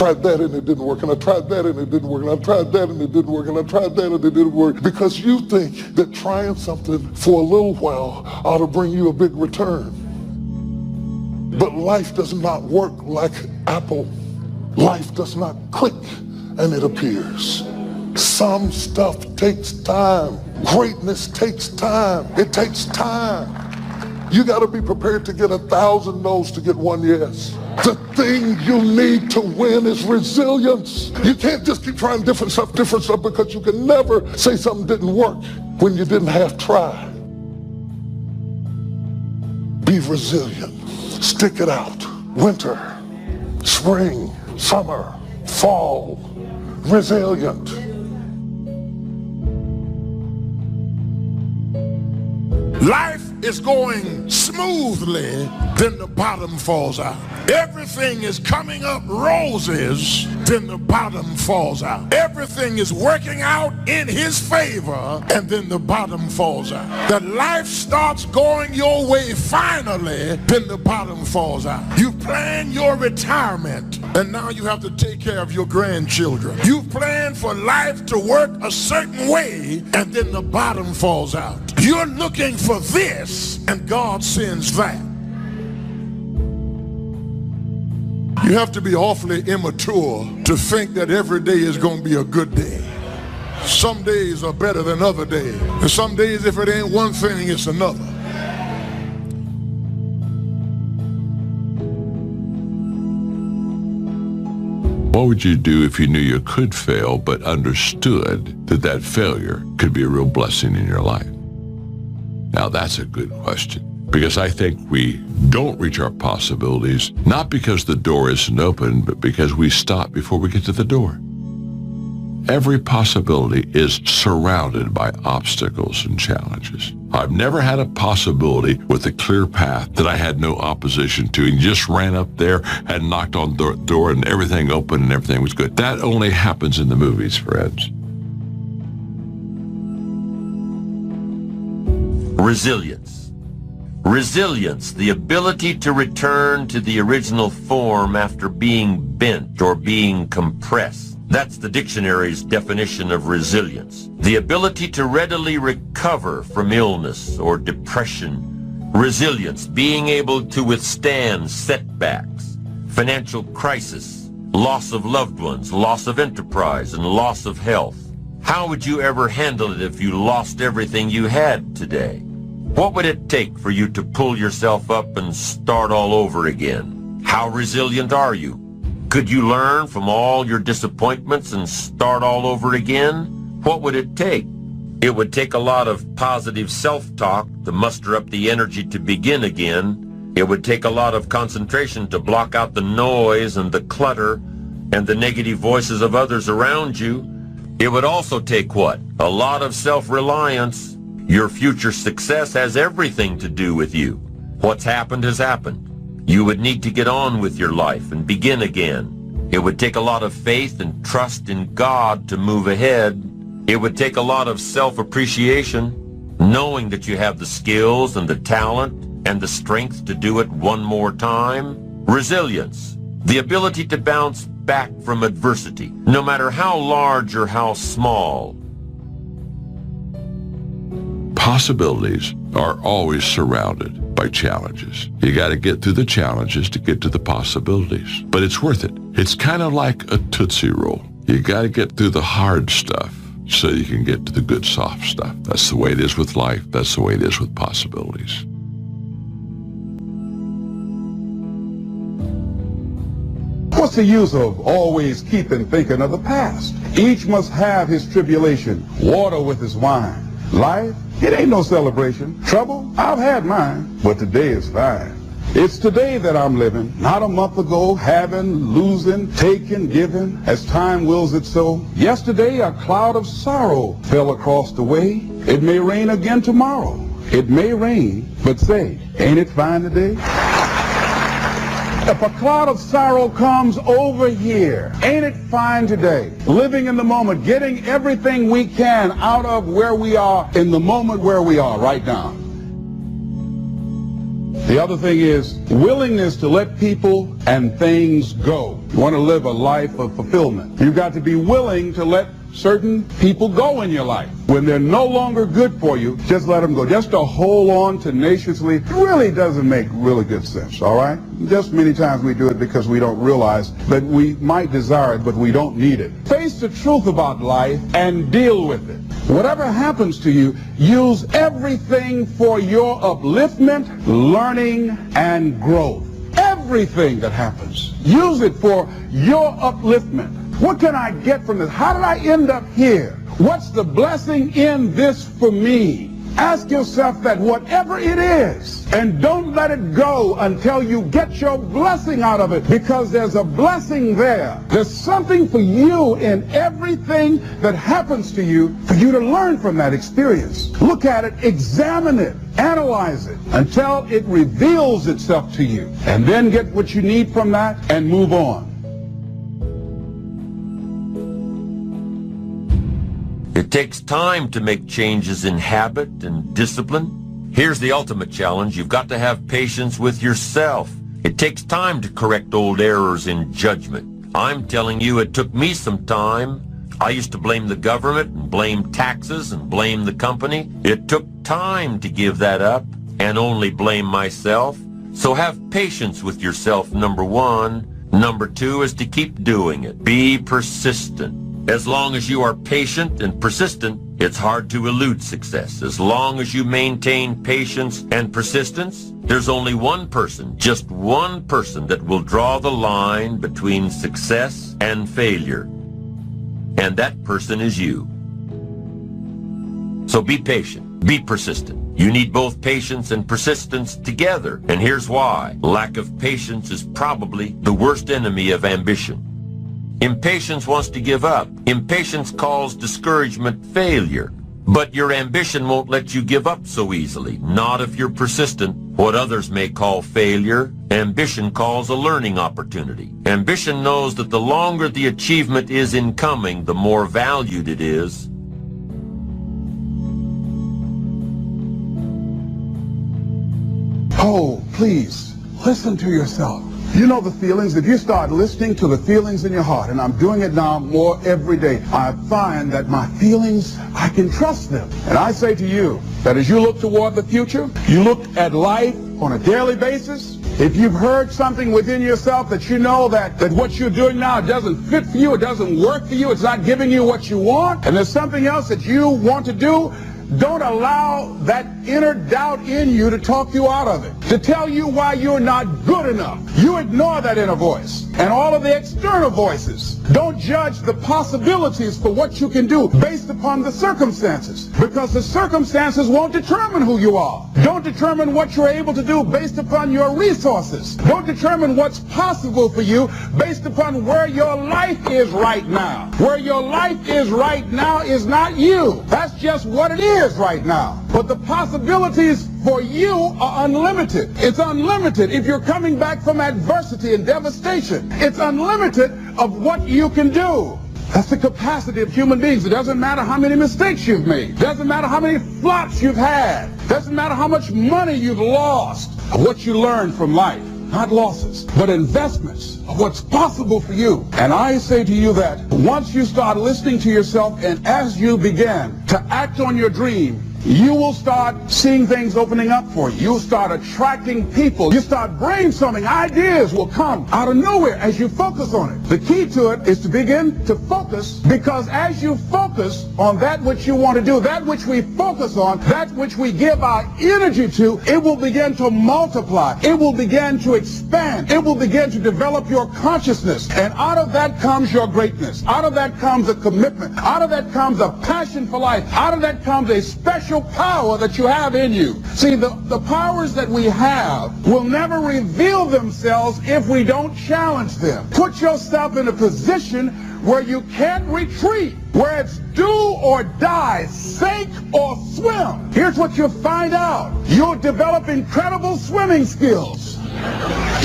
tried that and it didn't work, and I tried that and it didn't work, and I tried that and it didn't work, and I tried that and it didn't work, because you think that trying something for a little while ought to bring you a big return. But life does not work like Apple. Life does not click and it appears. Some stuff takes time. Greatness takes time. It takes time. You got to be prepared to get 1,000 no's to get one yes. The thing you need to win is resilience. You can't just keep trying different stuff, because you can never say something didn't work when you didn't half try. Be resilient. Stick it out. Winter, spring, summer, fall. Resilient. Life is going smoothly, then the bottom falls out. Everything is coming up roses, then the bottom falls out. Everything is working out in his favor, and then the bottom falls out. That life starts going your way finally, then the bottom falls out. You plan your retirement, and now you have to take care of your grandchildren. You plan for life to work a certain way, and then the bottom falls out. You're looking for this, and God sends that. You have to be awfully immature to think that every day is going to be a good day. Some days are better than other days. And some days, if it ain't one thing, it's another. What would you do if you knew you could fail, but understood that that failure could be a real blessing in your life? Now, that's a good question, because I think we don't reach our possibilities, not because the door isn't open, but because we stop before we get to the door. Every possibility is surrounded by obstacles and challenges. I've never had a possibility with a clear path that I had no opposition to, and just ran up there and knocked on the door and everything opened and everything was good. That only happens in the movies, friends. Resilience. Resilience, the ability to return to the original form after being bent or being compressed. That's the dictionary's definition of resilience. The ability to readily recover from illness or depression. Resilience, being able to withstand setbacks, financial crisis, loss of loved ones, loss of enterprise, and loss of health. How would you ever handle it if you lost everything you had today? What would it take for you to pull yourself up and start all over again? How resilient are you? Could you learn from all your disappointments and start all over again? What would it take? It would take a lot of positive self-talk to muster up the energy to begin again. It would take a lot of concentration to block out the noise and the clutter and the negative voices of others around you. It would also take what? A lot of self-reliance. Your future success has everything to do with you. What's happened has happened. You would need to get on with your life and begin again. It would take a lot of faith and trust in God to move ahead. It would take a lot of self-appreciation, knowing that you have the skills and the talent and the strength to do it one more time. Resilience, the ability to bounce back from adversity, no matter how large or how small. Possibilities are always surrounded by challenges. You got to get through the challenges to get to the possibilities, but it's worth it. It's kind of like a Tootsie Roll. You got to get through the hard stuff so you can get to the good soft stuff. That's the way it is with life. That's the way it is with possibilities. What's the use of always keeping thinking of the past? Each must have his tribulation, water with his wine. Life, it ain't no celebration. Trouble, I've had mine, but today is fine. It's today that I'm living, not a month ago, having, losing, taking, giving, as time wills it so. Yesterday, a cloud of sorrow fell across the way. It may rain again tomorrow. It may rain, but say, ain't it fine today? If a cloud of sorrow comes over here, ain't it fine today? Living in the moment, getting everything we can out of where we are in the moment where we are right now. The other thing is willingness to let people and things go. You want to live a life of fulfillment. You've got to be willing to let certain people go in your life. When they're no longer good for you, just let them go. Just to hold on tenaciously really doesn't make really good sense, all right? Just many times we do it because we don't realize that we might desire it, but we don't need it. Face the truth about life and deal with it. Whatever happens to you, use everything for your upliftment, learning, and growth. Everything that happens, use it for your upliftment. What can I get from this? How did I end up here? What's the blessing in this for me? Ask yourself that, whatever it is, and don't let it go until you get your blessing out of it, because there's a blessing there. There's something for you in everything that happens to you for you to learn from that experience. Look at it, examine it, analyze it until it reveals itself to you, and then get what you need from that and move on. It takes time to make changes in habit and discipline. Here's the ultimate challenge. You've got to have patience with yourself. It takes time to correct old errors in judgment. I'm telling you, it took me some time. I used to blame the government and blame taxes and blame the company. It took time to give that up and only blame myself. So have patience with yourself, number one. Number two is to keep doing it. Be persistent. As long as you are patient and persistent, it's hard to elude success. As long as you maintain patience and persistence, there's only one person, just one person, that will draw the line between success and failure. And that person is you. So be patient, be persistent. You need both patience and persistence together. And here's why. Lack of patience is probably the worst enemy of ambition. Impatience wants to give up. Impatience calls discouragement failure. But your ambition won't let you give up so easily, not if you're persistent. What others may call failure, ambition calls a learning opportunity. Ambition knows that the longer the achievement is in coming, the more valued it is. Oh, please, listen to yourself. You know the feelings. If you start listening to the feelings in your heart, and I'm doing it now more every day, I find that my feelings, I can trust them. And I say to you that as you look toward the future, you look at life on a daily basis. If you've heard something within yourself that you know that what you're doing now doesn't fit for you, it doesn't work for you, it's not giving you what you want, and there's something else that you want to do, don't allow that inner doubt in you to talk you out of it, to tell you why you're not good enough. You ignore that inner voice and all of the external voices. Don't judge the possibilities for what you can do based upon the circumstances, because the circumstances won't determine who you are. Don't determine what you're able to do based upon your resources. Don't determine what's possible for you based upon where your life is right now. Where your life is right now is not you. That's just what it is right now. But the possibilities for you are unlimited. It's unlimited if you're coming back from adversity and devastation. It's unlimited of what you can do. That's the capacity of human beings. It doesn't matter how many mistakes you've made. It doesn't matter how many flops you've had. It doesn't matter how much money you've lost. What you learn from life. Not losses, but investments of what's possible for you. And I say to you that once you start listening to yourself, and as you begin to act on your dream, you will start seeing things opening up for you. You'll start attracting people. You start brainstorming. Ideas will come out of nowhere as you focus on it. The key to it is to begin to focus, because as you focus on that which you want to do, that which we focus on, that which we give our energy to, it will begin to multiply. It will begin to expand. It will begin to develop your consciousness. And out of that comes your greatness. Out of that comes a commitment. Out of that comes a passion for life. Out of that comes a special power that you have in you. See, the powers that we have will never reveal themselves if we don't challenge them. Put yourself in a position where you can't retreat, where it's do or die, sink or swim. Here's what you'll find out. You'll develop incredible swimming skills.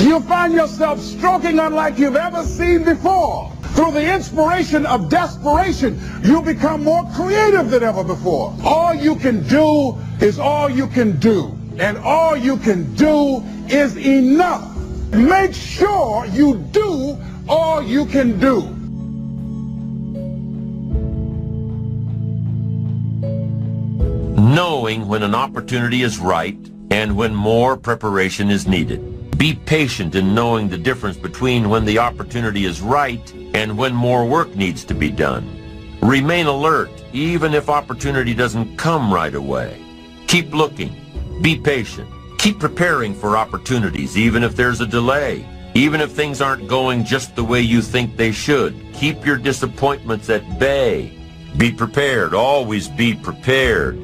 You'll find yourself stroking unlike you've ever seen before. Through the inspiration of desperation, you become more creative than ever before. All you can do is all you can do. And all you can do is enough. Make sure you do all you can do. Knowing when an opportunity is right and when more preparation is needed. Be patient in knowing the difference between when the opportunity is right and when more work needs to be done. Remain alert even if opportunity doesn't come right away. Keep looking. Be patient. Keep preparing for opportunities even if there's a delay. Even if things aren't going just the way you think they should. Keep your disappointments at bay. Be prepared. Always be prepared.